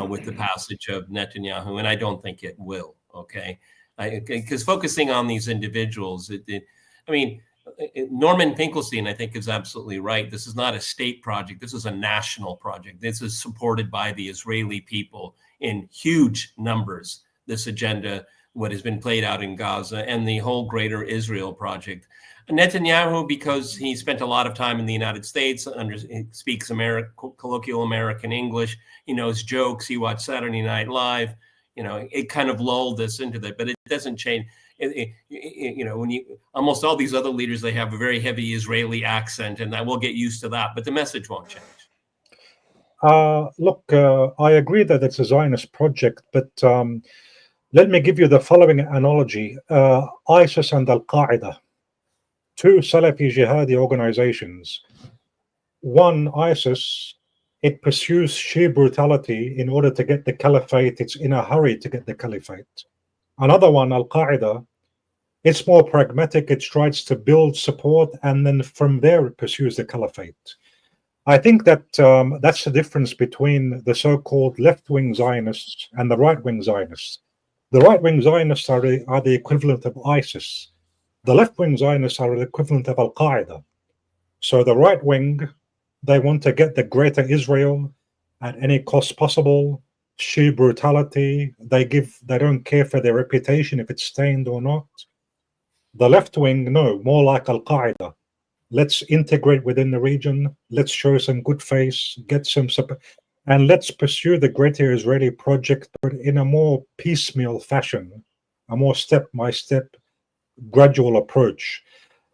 with the passage of Netanyahu? And I don't think it will. Okay, because focusing on these individuals, Norman Finkelstein, I think, is absolutely right. This is not a state project. This is a national project. This is supported by the Israeli people in huge numbers. This agenda, what has been played out in Gaza, and the whole Greater Israel project. Netanyahu, because he spent a lot of time in the United States, he speaks colloquial American English, he knows jokes, he watched Saturday Night Live, it kind of lulled us into that, but it doesn't change. When almost all these other leaders, they have a very heavy Israeli accent, and we'll get used to that, but the message won't change. Look, I agree that it's a Zionist project, but let me give you the following analogy. ISIS and Al-Qaeda, two Salafi jihadi organizations. One, ISIS, it pursues sheer brutality in order to get the caliphate. It's in a hurry to get the caliphate. Another one, Al-Qaeda, it's more pragmatic. It tries to build support, and then from there it pursues the caliphate. I think that that's the difference between the so-called left-wing Zionists and the right-wing Zionists. The right-wing Zionists are the equivalent of ISIS. The left-wing Zionists are the equivalent of Al-Qaeda. So the right-wing, they want to get the greater Israel at any cost possible, sheer brutality. They don't care for their reputation if it's stained or not. The left-wing, no, more like Al-Qaeda. Let's integrate within the region. Let's show some good face, get some support, and let's pursue the greater Israeli project, but in a more piecemeal fashion, a more step-by-step, gradual approach.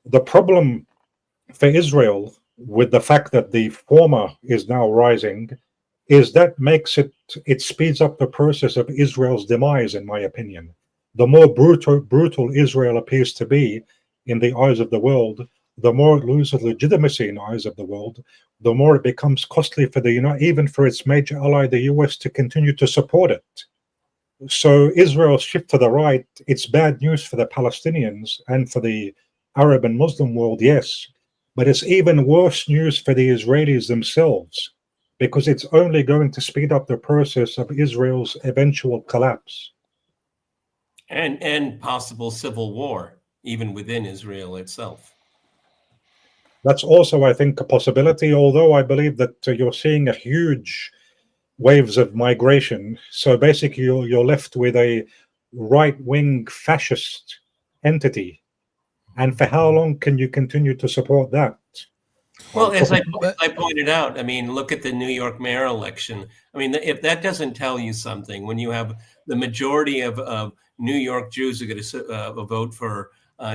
The problem for Israel with the fact that the former is now rising is that makes it speeds up the process of Israel's demise, in my opinion. The more brutal Israel appears to be in the eyes of the world, the more it loses legitimacy in the eyes of the world, the more it becomes costly for even for its major ally, the US, to continue to support it. So Israel's shift to the right, it's bad news for the Palestinians and for the Arab and Muslim world, yes, but it's even worse news for the Israelis themselves, because it's only going to speed up the process of Israel's eventual collapse. And possible civil war, even within Israel itself. That's also, I think, a possibility, although I believe that you're seeing a huge waves of migration. So basically, you're left with a right-wing fascist entity. And for how long can you continue to support that? Well, as I pointed out, I mean, look at the New York mayor election. I mean, if that doesn't tell you something, when you have the majority of New York Jews who are going to vote for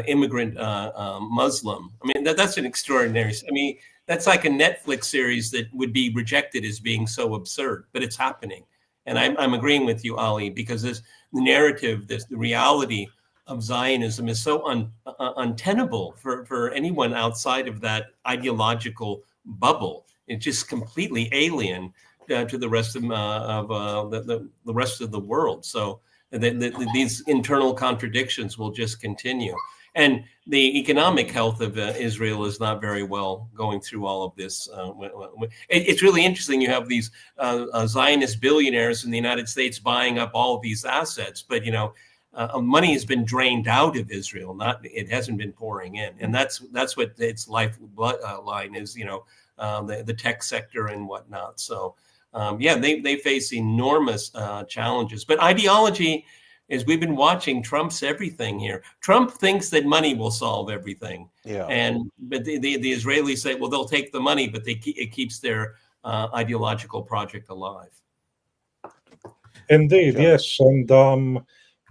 immigrant Muslim. I mean, that's an extraordinary. I mean, that's like a Netflix series that would be rejected as being so absurd, but it's happening. And I'm agreeing with you, Ali, because the narrative, the reality of Zionism is so untenable for anyone outside of that ideological bubble. It's just completely alien to the rest of the rest of the world. So these internal contradictions will just continue. And the economic health of Israel is not very well going through all of this. It's really interesting. You have these Zionist billionaires in the United States buying up all of these assets, but money has been drained out of Israel. It hasn't been pouring in, and that's what its lifeline is. The tech sector and whatnot. So they face enormous challenges. But ideology, as we've been watching, trumps everything here. Trump thinks that money will solve everything. Yeah. But the Israelis say, well, they'll take the money, but it keeps their ideological project alive. Indeed, yes. And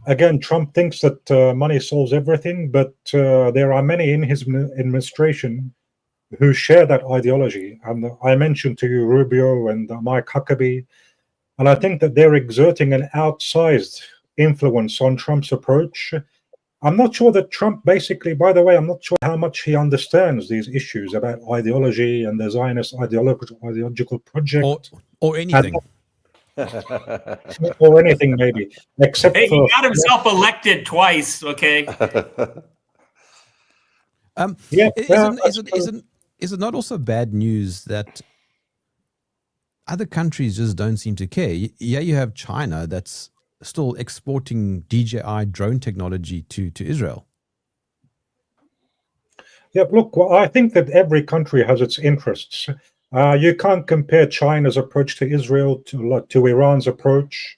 again, Trump thinks that money solves everything, but there are many in his administration who share that ideology. And I mentioned to you Rubio and Mike Huckabee, and I think that they're exerting an outsized influence on Trump's approach. I'm not sure that Trump by the way, I'm not sure how much he understands these issues about ideology and the Zionist ideological project. Or anything. Or anything, maybe. Except he got himself elected twice, okay? Is it not also bad news that other countries just don't seem to care? Yeah, you have China that's still exporting DJI drone technology to Israel. Yeah, look, I think that every country has its interests. You can't compare China's approach to Israel to Iran's approach.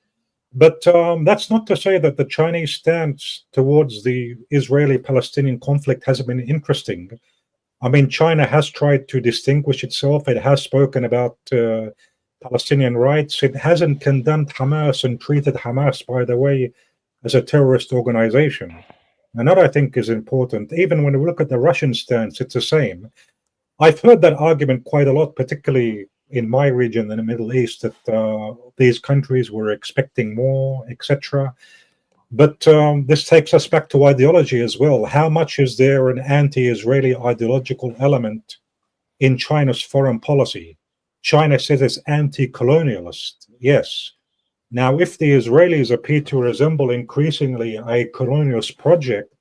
But that's not to say that the Chinese stance towards the Israeli-Palestinian conflict hasn't been interesting. I mean, China has tried to distinguish itself. It has spoken about Palestinian rights. It hasn't condemned Hamas and treated Hamas, by the way, as a terrorist organization. And that, I think, is important. Even when we look at the Russian stance, it's the same. I've heard that argument quite a lot, particularly in my region in the Middle East, that these countries were expecting more, etc. But this takes us back to ideology as well. How much is there an anti-Israeli ideological element in China's foreign policy? China says it's anti-colonialist. Yes. Now, if the Israelis appear to resemble increasingly a colonialist project,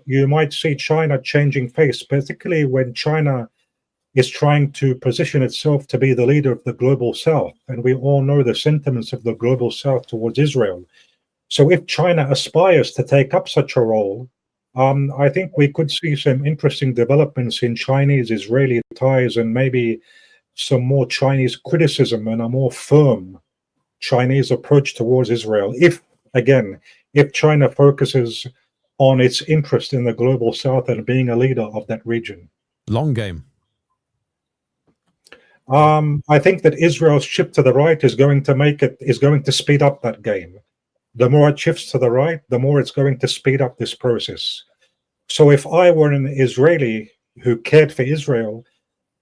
you might see China changing face, particularly when China is trying to position itself to be the leader of the global South. And we all know the sentiments of the global South towards Israel. So if China aspires to take up such a role, I think we could see some interesting developments in Chinese-Israeli ties and maybe some more Chinese criticism and a more firm Chinese approach towards Israel. If China focuses on its interest in the global South and being a leader of that region. Long game. I think that Israel's shift to the right is going to speed up that game. The more it shifts to the right, the more it's going to speed up this process. So if I were an Israeli who cared for Israel,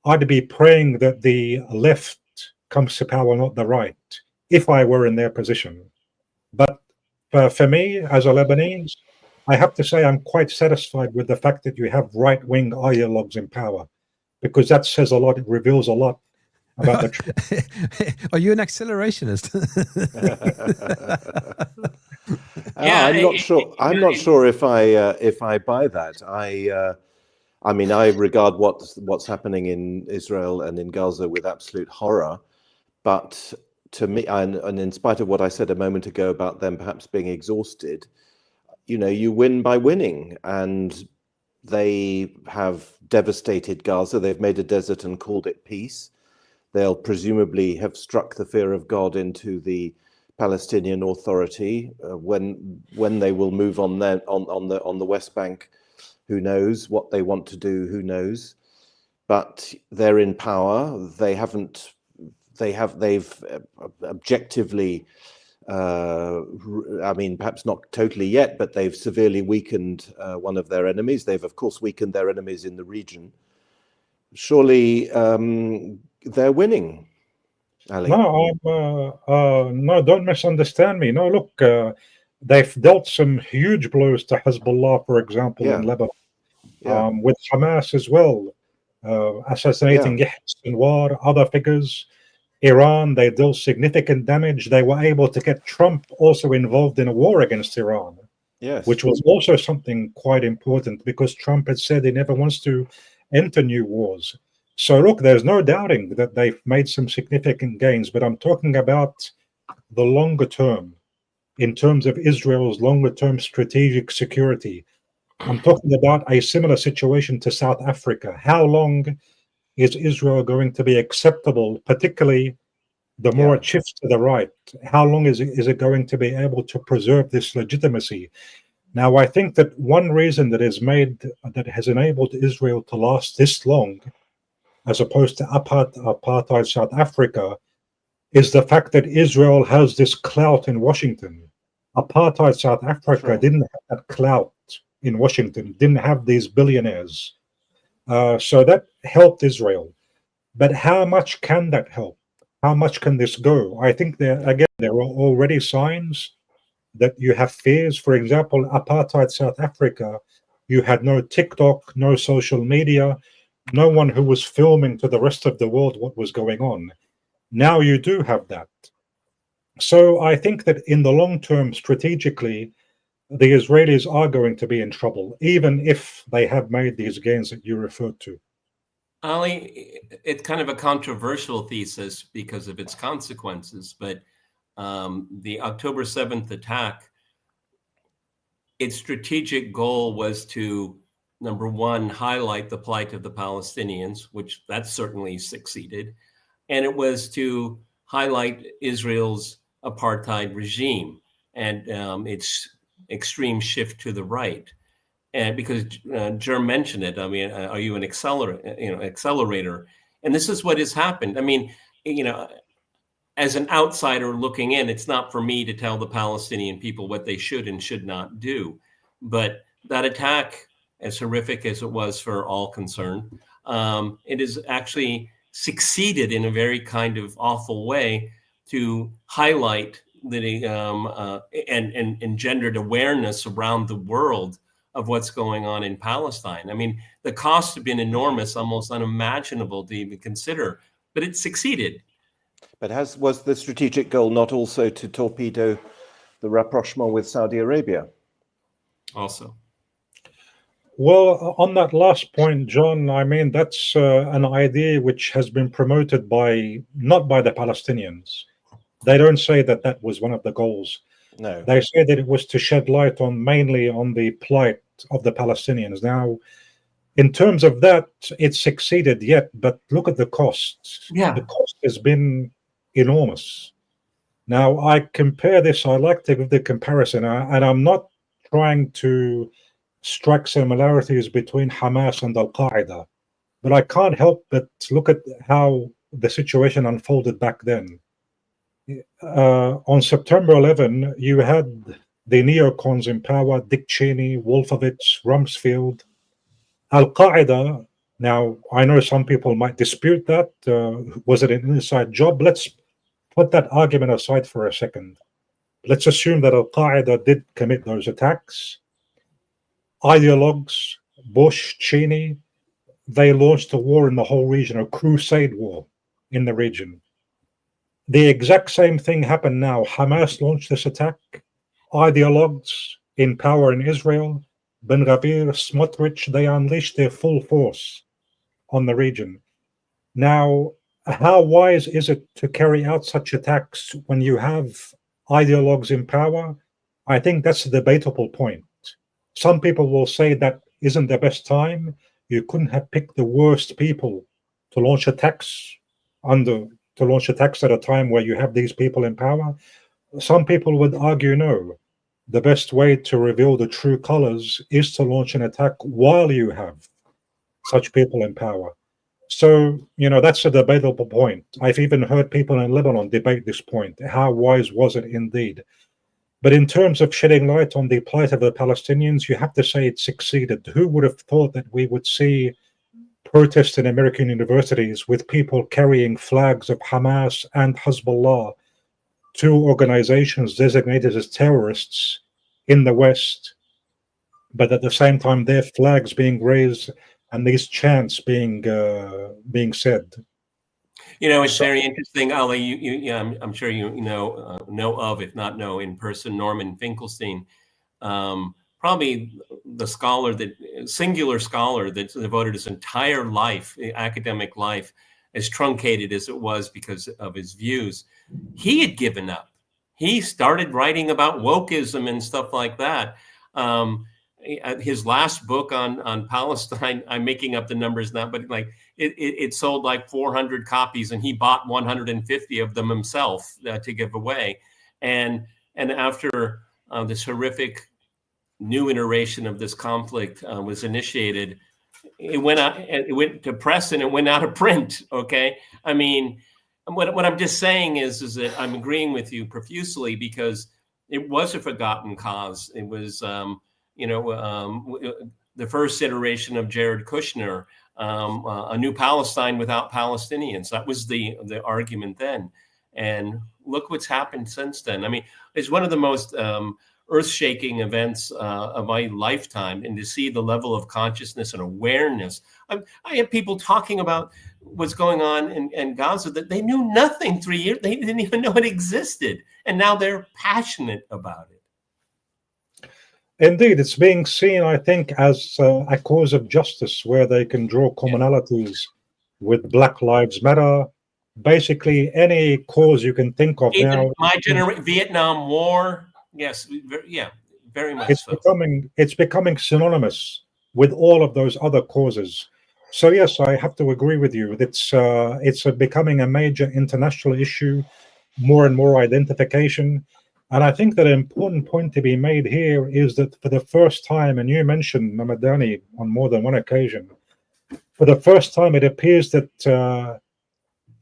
I'd be praying that the left comes to power, not the right, if I were in their position. But for me, as a Lebanese, I have to say I'm quite satisfied with the fact that you have right-wing ideologues in power, because that says a lot, it reveals a lot about the truth. Are you an accelerationist? I'm not sure. I'm not sure if I buy that. I mean, I regard what's happening in Israel and in Gaza with absolute horror. But to me, and in spite of what I said a moment ago about them perhaps being exhausted, you win by winning, and they have devastated Gaza. They've made a desert and called it peace. They'll presumably have struck the fear of God into the Palestinian Authority. When they will move on the West Bank, who knows what they want to do? Who knows? But they're in power. They've objectively. I mean, perhaps not totally yet, but they've severely weakened one of their enemies. They've, of course, weakened their enemies in the region. Surely they're winning, Ali. No, don't misunderstand me. No, look, they've dealt some huge blows to Hezbollah, for example, in Lebanon, with Hamas as well, assassinating Yahya Sinwar, other figures. Iran, they dealt significant damage. They were able to get Trump also involved in a war against Iran, which was also something quite important, because Trump had said he never wants to enter new wars. So look, there's no doubting that they've made some significant gains, but I'm talking about the longer term, in terms of Israel's longer term strategic security. I'm talking about a similar situation to South Africa. How long is Israel going to be acceptable, particularly the more it shifts to the right? How long is it going to be able to preserve this legitimacy? Now, I think that one reason that has enabled Israel to last this long, as opposed to apartheid South Africa, is the fact that Israel has this clout in Washington. Apartheid South Africa didn't have that clout in Washington, didn't have these billionaires. So that helped Israel. But how much can that help? How much can this go? I think there are already signs that you have fears. For example, apartheid South Africa, you had no TikTok, no social media, no one who was filming to the rest of the world what was going on. Now you do have that. So I think that in the long term, strategically, the Israelis are going to be in trouble, even if they have made these gains that you referred to. Ali, it's kind of a controversial thesis because of its consequences, but the October 7th attack, its strategic goal was to, number one, highlight the plight of the Palestinians, which that certainly succeeded. And it was to highlight Israel's apartheid regime and its extreme shift to the right. And because Jerm mentioned it, I mean, are you an accelerator? And this is what has happened. I mean, as an outsider looking in, it's not for me to tell the Palestinian people what they should and should not do. But that attack, as horrific as it was for all concerned, it has actually succeeded in a very kind of awful way to highlight and engendered awareness around the world of what's going on in Palestine. I mean, the costs have been enormous, almost unimaginable to even consider. but it succeeded. But was the strategic goal not also to torpedo the rapprochement with Saudi Arabia? Also. Well, on that last point, John, I mean, that's an idea which has been promoted not by the Palestinians. They don't say that that was one of the goals. No. They say that it was to shed light mainly on the plight of the Palestinians. Now, in terms of that, it succeeded yet, but look at the cost. Yeah. The cost has been enormous. Now, I like to give the comparison, and I'm not trying to strike similarities between Hamas and Al-Qaeda, but I can't help but look at how the situation unfolded back then. On September 11, you had the neocons in power, Dick Cheney, Wolfowitz, Rumsfeld. Al-Qaeda, now I know some people might dispute that. Was it an inside job? Let's put that argument aside for a second. Let's assume that Al-Qaeda did commit those attacks. Ideologues, Bush, Cheney, they launched a war in the whole region, a crusade war in the region. The exact same thing happened now. Hamas launched this attack. Ideologues in power in Israel, Ben Gvir, Smotrich, they unleashed their full force on the region. Now, how wise is it to carry out such attacks when you have ideologues in power? I think that's a debatable point. Some people will say that isn't the best time. You couldn't have picked the worst people to launch attacks at a time where you have these people in power. Some people would argue no. The best way to reveal the true colors is to launch an attack while you have such people in power. So, that's a debatable point. I've even heard people in Lebanon debate this point. How wise was it indeed? But in terms of shedding light on the plight of the Palestinians, you have to say it succeeded. Who would have thought that we would see protests in American universities with people carrying flags of Hamas and Hezbollah, two organizations designated as terrorists in the West, but at the same time their flags being raised and these chants being said. It's very interesting, Ali. I'm sure you know of, if not know in person, Norman Finkelstein, probably the singular scholar that devoted his entire life, academic life, as truncated as it was because of his views. He had given up. He started writing about wokeism and stuff like that. His last book on Palestine, I'm making up the numbers now, but it sold like 400 copies, and he bought 150 of them himself to give away. And after this horrific new iteration of this conflict was initiated, it went to press and it went out of print. Okay, I mean, what I'm just saying is that I'm agreeing with you profusely, because it was a forgotten cause. It was the first iteration of Jared Kushner, a new Palestine without Palestinians. That was the argument then. And look what's happened since then. I mean, it's one of the most earth-shaking events of my lifetime, and to see the level of consciousness and awareness. I have people talking about what's going on in Gaza that they knew nothing 3 years. They didn't even know it existed. And now they're passionate about it. Indeed, it's being seen, I think, as a cause of justice, where they can draw commonalities with Black Lives Matter. Basically, any cause you can think of Even now. My generation, Vietnam War. Yes, yeah, very much. It's becoming synonymous with all of those other causes. So yes, I have to agree with you. It's becoming a major international issue, more and more identification. And I think that an important point to be made here is that for the first time, and you mentioned Namadani on more than one occasion, for the first time it appears that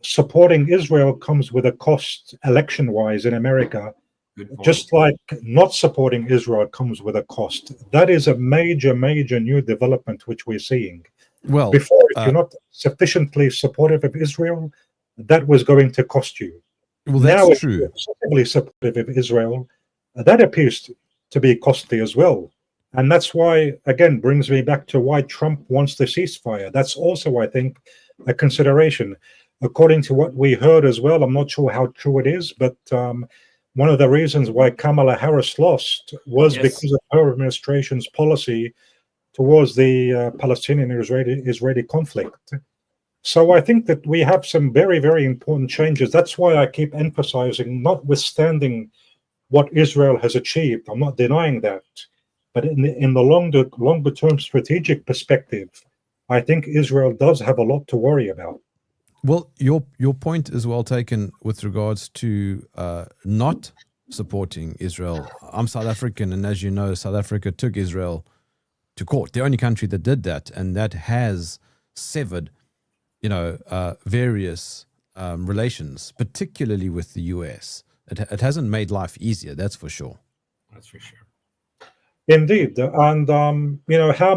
supporting Israel comes with a cost election-wise in America, just like not supporting Israel comes with a cost. That is a major, major new development which we're seeing. Well, before, if you're not sufficiently supportive of Israel, that was going to cost you. Well, that's now, true. If you're supportive of Israel, that appears to be costly as well. And that's why, again, brings me back to why Trump wants the ceasefire. That's also, I think, a consideration. according to what we heard as well, I'm not sure how true it is, but one of the reasons why Kamala Harris lost was because of her administration's policy towards the Palestinian-Israeli conflict. So I think that we have some very, very important changes. That's why I keep emphasizing, notwithstanding what Israel has achieved, I'm not denying that, but in the longer term strategic perspective, I think Israel does have a lot to worry about. Well, your point is well taken with regards to not supporting Israel. I'm South African, and as you know, South Africa took Israel to court. The only country that did that, and that has severed, various relations, particularly with the US. It hasn't made life easier, that's for sure. That's for sure. Indeed, and how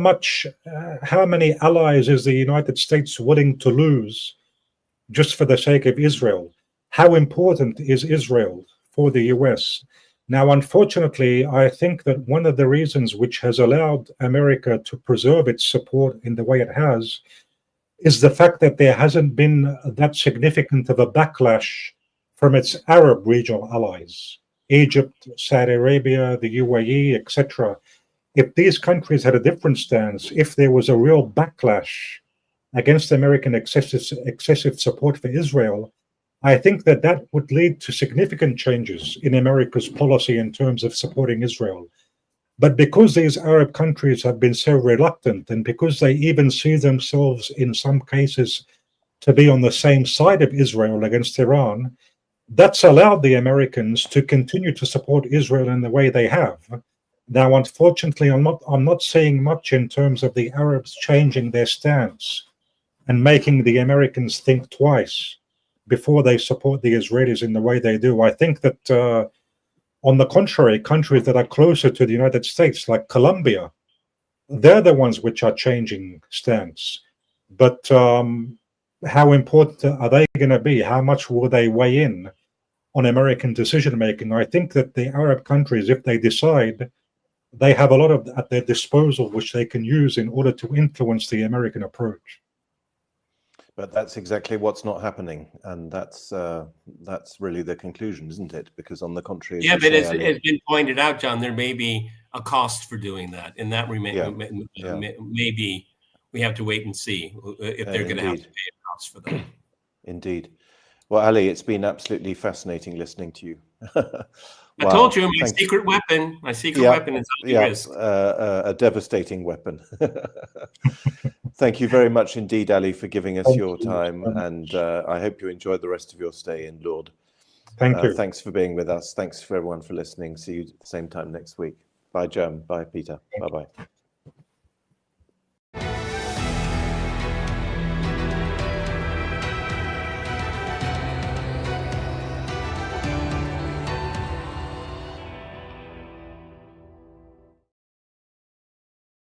many allies is the United States willing to lose just for the sake of Israel? How important is Israel for the US? Now, unfortunately, I think that one of the reasons which has allowed America to preserve its support in the way it has is the fact that there hasn't been that significant of a backlash from its Arab regional allies, Egypt, Saudi Arabia, the UAE, etc. If these countries had a different stance, if there was a real backlash against American excessive support for Israel, I think that would lead to significant changes in America's policy in terms of supporting Israel. But because these Arab countries have been so reluctant, and because they even see themselves in some cases to be on the same side of Israel against Iran, that's allowed the Americans to continue to support Israel in the way they have. Now, unfortunately, I'm not seeing much in terms of the Arabs changing their stance and making the Americans think twice before they support the Israelis in the way they do. I think that, on the contrary, countries that are closer to the United States, like Colombia, they're the ones which are changing stance. But how important are they going to be? How much will they weigh in on American decision-making? I think that the Arab countries, if they decide, they have a lot at their disposal which they can use in order to influence the American approach. But that's exactly what's not happening, and that's really the conclusion, isn't it? Because on the contrary, but it's been pointed out, John, there may be a cost for doing that, and that maybe we have to wait and see if they're going to have to pay a cost for that. Indeed. Well, Ali, it's been absolutely fascinating listening to you. I told you my secret weapon is Rizk. A devastating weapon. Thank you very much indeed, Ali, for giving us your time, and I hope you enjoy the rest of your stay in Lourdes. Thank you. Thanks for being with us. Thanks for everyone for listening. See you at the same time next week. Bye, Jerm. Bye, Peter. Bye-bye.